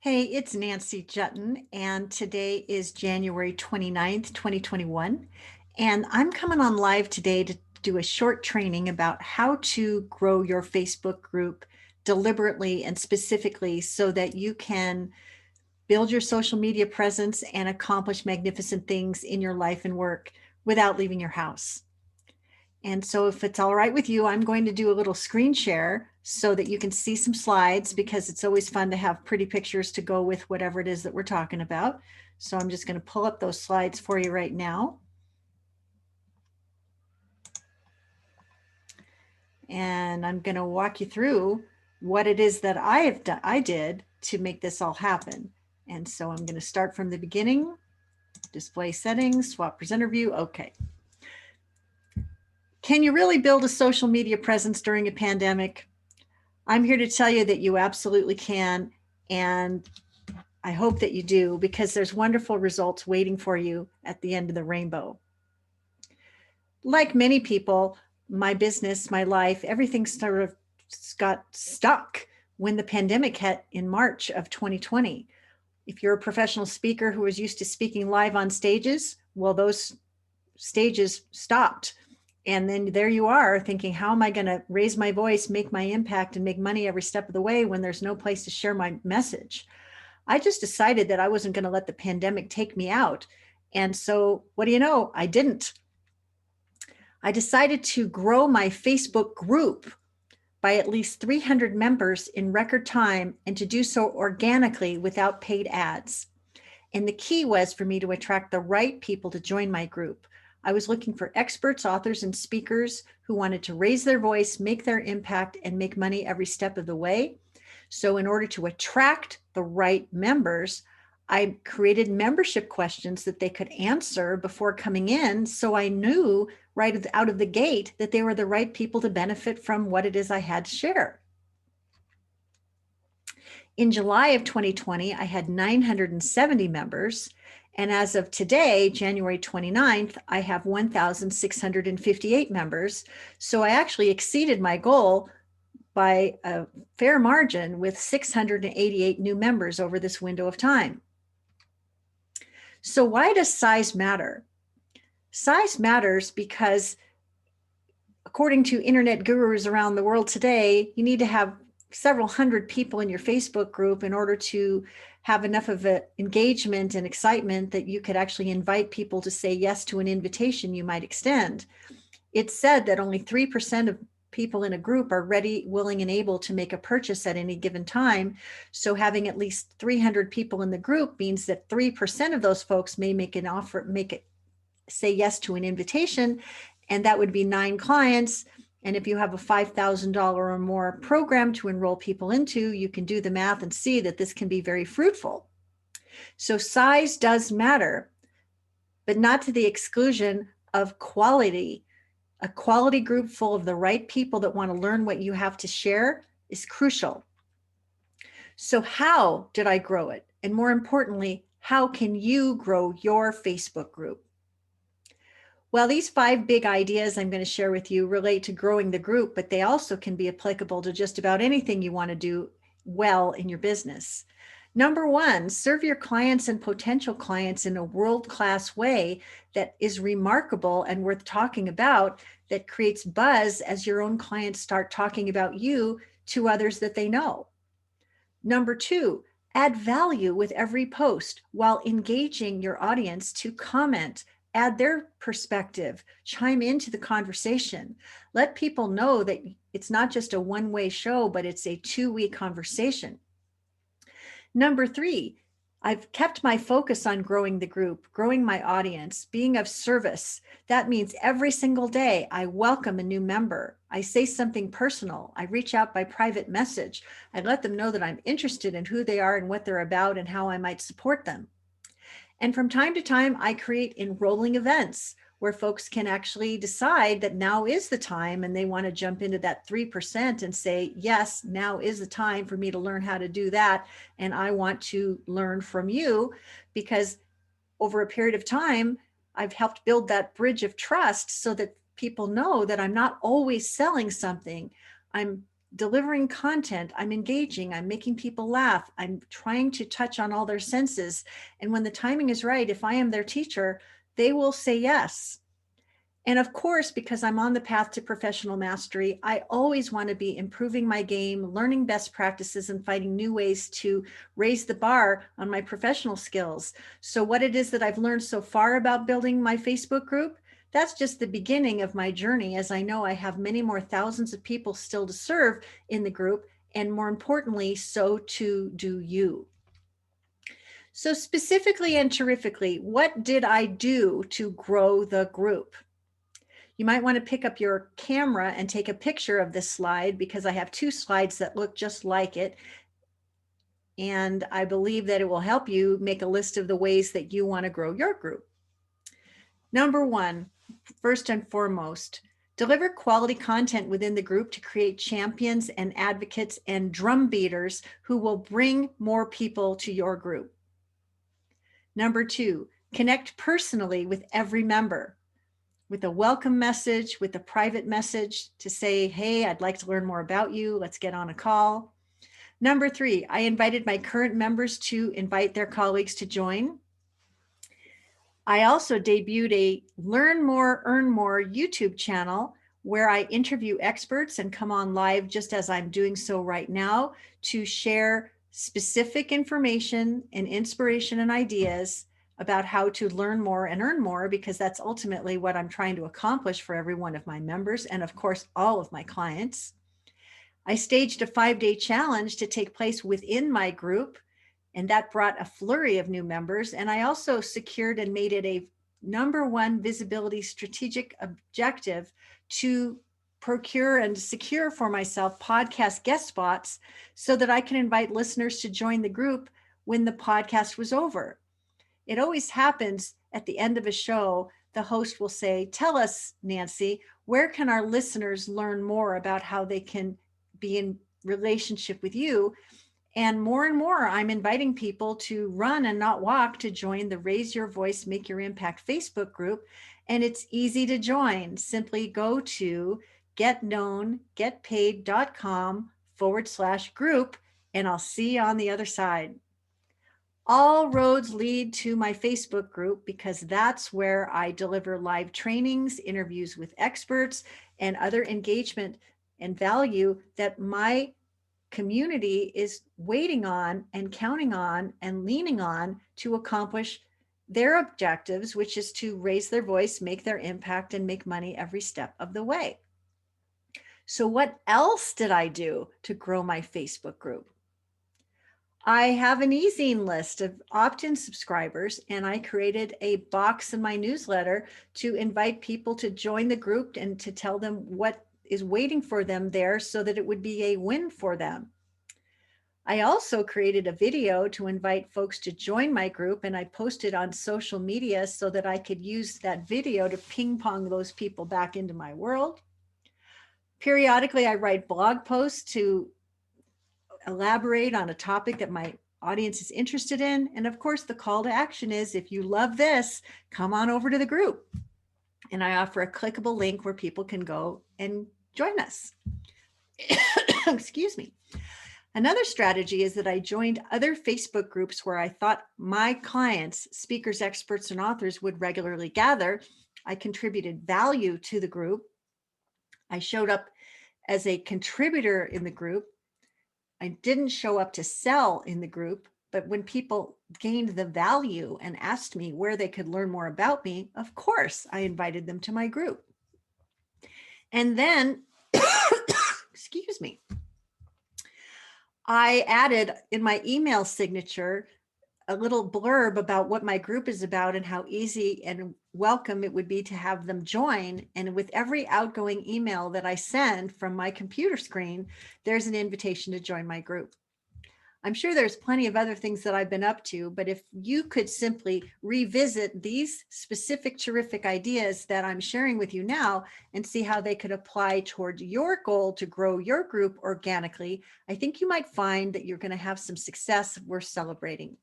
Hey, it's Nancy Juetten, and today is January 29th, 2021. And I'm coming on live today to do a short training about how to grow your Facebook group deliberately and specifically so that you can build your social media presence and accomplish magnificent things in your life and work without leaving your house. And so if it's all right with you, I'm going to do a little screen share so that you can see some slides because it's always fun to have pretty pictures to go with whatever it is that we're talking about. So I'm just going to pull up those slides for you right now. And I'm going to walk you through what it is that I did to make this all happen. And so I'm going to start from the beginning. Display settings, swap presenter view. Okay. Can you really build a social media presence during a pandemic? I'm here to tell you that you absolutely can, and I hope that you do because there's wonderful results waiting for you at the end of the rainbow. Like many people, my business, my life, everything sort of got stuck when the pandemic hit in March of 2020. If you're a professional speaker who was used to speaking live on stages, well, those stages stopped. And then there you are thinking, how am I going to raise my voice, make my impact, and make money every step of the way when there's no place to share my message? I just decided that I wasn't going to let the pandemic take me out. And so, what do you know? I didn't. I decided to grow my Facebook group by at least 300 members in record time and to do so organically without paid ads. And the key was for me to attract the right people to join my group. I was looking for experts, authors, and speakers who wanted to raise their voice, make their impact, and make money every step of the way. So in order to attract the right members, I created membership questions that they could answer before coming in. So I knew right out of the gate that they were the right people to benefit from what it is I had to share. In July of 2020, I had 970 members. And as of today, January 29th, I have 1,658 members. So I actually exceeded my goal by a fair margin with 688 new members over this window of time. So why does size matter? Size matters because according to internet gurus around the world today, you need to have several hundred people in your Facebook group in order to have enough of an engagement and excitement that you could actually invite people to say yes to an invitation you might extend. It's said that only 3% of people in a group are ready, willing, and able to make a purchase at any given time. So having at least 300 people in the group means that 3% of those folks may make an offer, say yes to an invitation, and that would be 9 clients. And if you have a $5,000 or more program to enroll people into, you can do the math and see that this can be very fruitful. So size does matter, but not to the exclusion of quality. A quality group full of the right people that want to learn what you have to share is crucial. So how did I grow it? And more importantly, how can you grow your Facebook group? Well, these 5 big ideas I'm going to share with you relate to growing the group, but they also can be applicable to just about anything you want to do well in your business. Number 1, serve your clients and potential clients in a world-class way that is remarkable and worth talking about, that creates buzz as your own clients start talking about you to others that they know. Number 2, add value with every post while engaging your audience to comment, add their perspective, chime into the conversation. Let people know that it's not just a one-way show, but it's a two-way conversation. Number 3, I've kept my focus on growing the group, growing my audience, being of service. That means every single day I welcome a new member. I say something personal. I reach out by private message. I let them know that I'm interested in who they are and what they're about and how I might support them. And from time to time, I create enrolling events where folks can actually decide that now is the time and they want to jump into that 3% and say, yes, now is the time for me to learn how to do that. And I want to learn from you, because over a period of time, I've helped build that bridge of trust so that people know that I'm not always selling something. I'm delivering content, I'm engaging, I'm making people laugh, I'm trying to touch on all their senses. And when the timing is right, if I am their teacher, they will say yes. And of course, because I'm on the path to professional mastery, I always want to be improving my game, learning best practices, and finding new ways to raise the bar on my professional skills. So what it is that I've learned so far about building my Facebook group, that's just the beginning of my journey, as I know I have many more thousands of people still to serve in the group. And more importantly, so too do you. So specifically and terrifically, what did I do to grow the group? You might want to pick up your camera and take a picture of this slide, because I have two slides that look just like it. And I believe that it will help you make a list of the ways that you want to grow your group. Number one, first and foremost, deliver quality content within the group to create champions and advocates and drum beaters who will bring more people to your group. Number two, connect personally with every member, with a welcome message, with a private message to say, hey, I'd like to learn more about you. Let's get on a call. Number three, I invited my current members to invite their colleagues to join. I also debuted a Learn More, Earn More YouTube channel where I interview experts and come on live just as I'm doing so right now to share specific information and inspiration and ideas about how to learn more and earn more, because that's ultimately what I'm trying to accomplish for every one of my members and of course all of my clients. I staged a 5-day challenge to take place within my group, and that brought a flurry of new members. And I also secured and made it a #1 visibility strategic objective to procure and secure for myself podcast guest spots so that I can invite listeners to join the group when the podcast was over. It always happens at the end of a show, the host will say, tell us, Nancy, where can our listeners learn more about how they can be in relationship with you? And more, I'm inviting people to run and not walk to join the Raise Your Voice, Make Your Impact Facebook group. And it's easy to join. Simply go to getknowngetpaid.com/group, and I'll see you on the other side. All roads lead to my Facebook group, because that's where I deliver live trainings, interviews with experts, and other engagement and value that my community is waiting on and counting on and leaning on to accomplish their objectives, which is to raise their voice, make their impact, and make money every step of the way. So what else did I do to grow my Facebook group? I have an e-zine list of opt-in subscribers, and I created a box in my newsletter to invite people to join the group and to tell them what is waiting for them there so that it would be a win for them. I also created a video to invite folks to join my group, and I posted on social media so that I could use that video to ping pong those people back into my world. Periodically, I write blog posts to elaborate on a topic that my audience is interested in. And of course, the call to action is, if you love this, come on over to the group. And I offer a clickable link where people can go and join us. Excuse me. Another strategy is that I joined other Facebook groups where I thought my clients, speakers, experts, and authors would regularly gather. I contributed value to the group. I showed up as a contributor in the group. I didn't show up to sell in the group, but when people gained the value and asked me where they could learn more about me, of course, I invited them to my group. And then, excuse me, I added in my email signature a little blurb about what my group is about and how easy and welcome it would be to have them join. And with every outgoing email that I send from my computer screen, there's an invitation to join my group. I'm sure there's plenty of other things that I've been up to, but if you could simply revisit these specific terrific ideas that I'm sharing with you now and see how they could apply toward your goal to grow your group organically, I think you might find that you're going to have some success worth celebrating.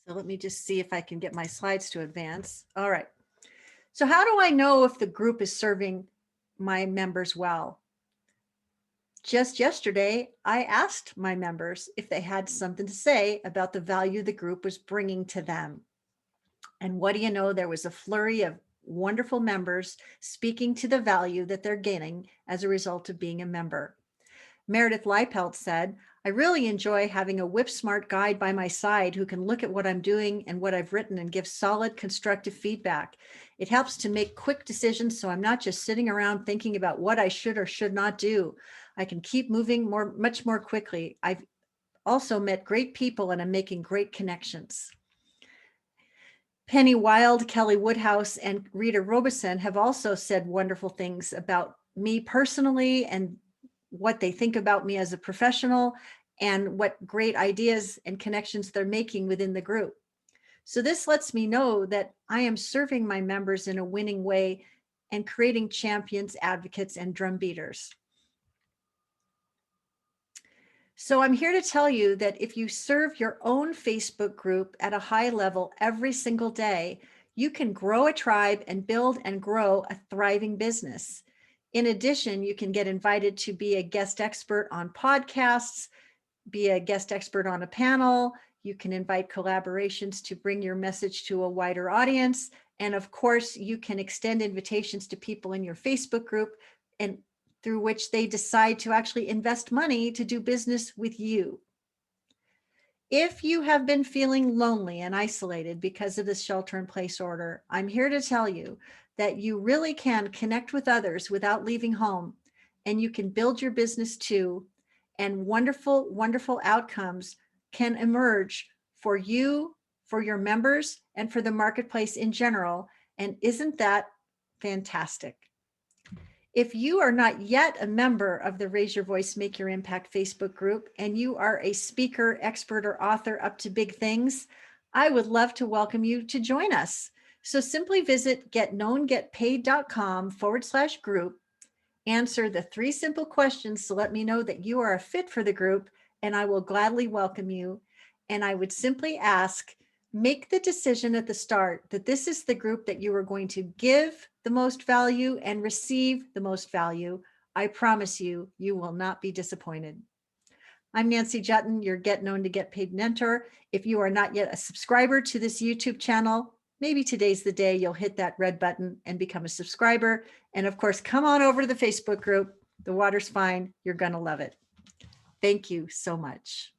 So let me just see if I can get my slides to advance. All right. So how do I know if the group is serving my members well. Just yesterday, I asked my members if they had something to say about the value the group was bringing to them. And what do you know? There was a flurry of wonderful members speaking to the value that they're gaining as a result of being a member. Meredith Leipelt said, I really enjoy having a whip-smart guide by my side who can look at what I'm doing and what I've written and give solid, constructive feedback. It helps to make quick decisions so I'm not just sitting around thinking about what I should or should not do. I can keep moving much more quickly. I've also met great people and I'm making great connections. Penny Wild, Kelly Woodhouse, and Rita Robeson have also said wonderful things about me personally and what they think about me as a professional and what great ideas and connections they're making within the group. So this lets me know that I am serving my members in a winning way and creating champions, advocates, and drum beaters. So I'm here to tell you that if you serve your own Facebook group at a high level every single day, you can grow a tribe and build and grow a thriving business. In addition, you can get invited to be a guest expert on podcasts, be a guest expert on a panel. You can invite collaborations to bring your message to a wider audience. And of course, you can extend invitations to people in your Facebook group and through which they decide to actually invest money to do business with you. If you have been feeling lonely and isolated because of this shelter-in-place order, I'm here to tell you that you really can connect with others without leaving home, and you can build your business too, and wonderful, wonderful outcomes can emerge for you, for your members, and for the marketplace in general. And isn't that fantastic? If you are not yet a member of the Raise Your Voice, Make Your Impact Facebook group, and you are a speaker, expert, or author up to big things, I would love to welcome you to join us. So simply visit getknowngetpaid.com/group, answer the 3 simple questions to let me know that you are a fit for the group, and I will gladly welcome you. And I would simply ask, make the decision at the start that this is the group that you are going to give the most value and receive the most value. I promise you, you will not be disappointed. I'm Nancy Juetten, your Get Known to Get Paid mentor. If you are not yet a subscriber to this YouTube channel, maybe today's the day you'll hit that red button and become a subscriber. And of course, come on over to the Facebook group. The water's fine. You're going to love it. Thank you so much.